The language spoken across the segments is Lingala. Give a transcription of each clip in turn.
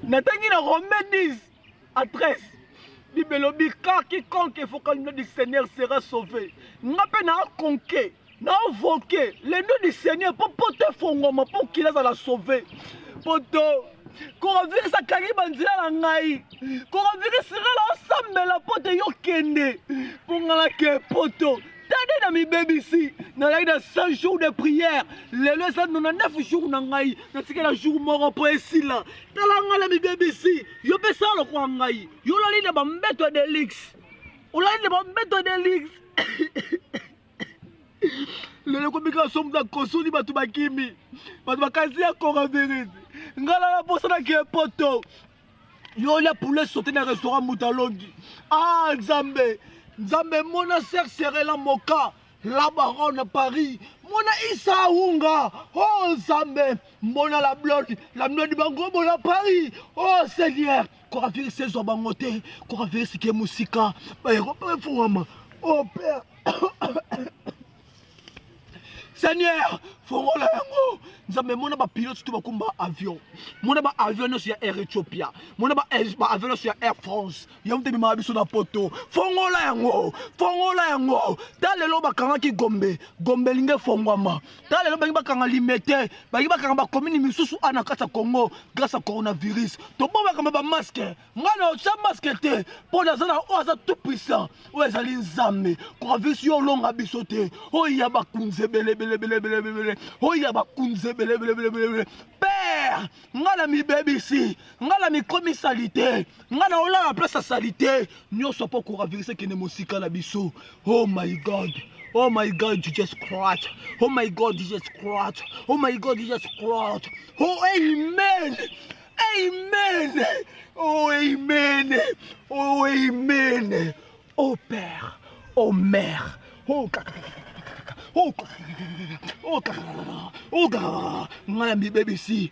Natangi na Romains 10 à 13. Bible dit car quiconque faut que le nom du Seigneur sera sauvé. N'a pas na conqué, na invoqué le nom du Seigneur pour porter fongoma pour qu'il a la sauver. Poto, quand on vire sa kariba ndila la ngai, quand on vire sera la ensemble la pote yo kende pour ngala ke poto. Tade na mi baby ici, na la 100 jours de prière, le 9 jours na ngai, na tika na jour moko po esila. Tala ngala mi baby ici, yo pe sa lo kwa ngai, yo la li na ba mbeto de lix. O la li na ba mbeto de lix. Le komika somme da kosuli batu bakimi. Batu bakazi ya coronavirus. Ngala la bossa na ke poto. Yo la poulet sauter dans restaurant Moutalongi. Ah Nzambe. Nzambe mona sœur Serela Moka. La baronne Paris. Mona Issa Unga. Oh Nzambe. Mona la blonde bango mona Paris. Oh Seigneur. Coronavirus c'est zobangote. Coronavirus qui est musika. Ba repère fouama. Oh Père. Seigneur, faut la yango. Nzambe mona ba pilote tu bakumba avion. Mona ba avion sur Air Ethiopia. Mona ba avion sur Air France. Yamte bima biso na poto. Fongo la yango. Fongo la yango. Dale lo bakanga ki Gombe. Gombe linge fongwama. Dale lo bangi bakanga limete. Bangi bakanga ba commune misusu ana kata Congo grâce à coronavirus. To bo bakanga ba masque. Ngana cha masque te. Po na zana o za tout puissant. O ezali Nzambe. Coronavirus yo longa bisote. O ya bakunze bele. Oh ya bakunze bele. Père, ngala mi baby ici, ngala mi komi salité, ngala ola la place à salité, nyo so pas coronavirus qui ne mosika la biso. Oh my God. Oh my God, you just cried. Oh my God, you just cried. Oh my God, you just cried. Oh amen. Amen. Oh amen. Oh amen. Oh Père. Oh Mère. Oh oh, oh, oh, ngala mi baby si.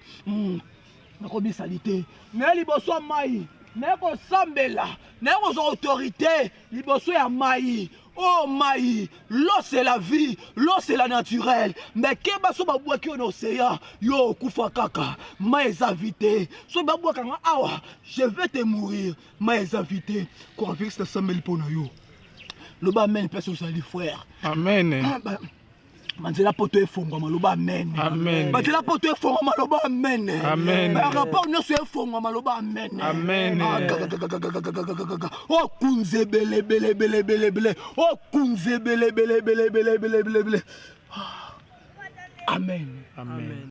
Nakomi salité. Mais liboso mai. Neko sambela. Neko autorité. Liboso ya mai. Oh mai. L'eau c'est la vie. L'eau c'est la naturelle. Mais keba so babwa ki on océan. Yo kufa kaka. Mai invité. So babwa kanga awa. Je vais te mourir. Mai invité. Quoi avec ce sambel pour yo. Le bas amen personne sur les frères. Amen. Manzela poto efongwa maloba amen. Amen. Manzela poto efongwa maloba amen. Amen. Ba rapport nyonso efongwa maloba amen. Amen. Oh kunze bele. Oh kunze bele. Amen. Amen.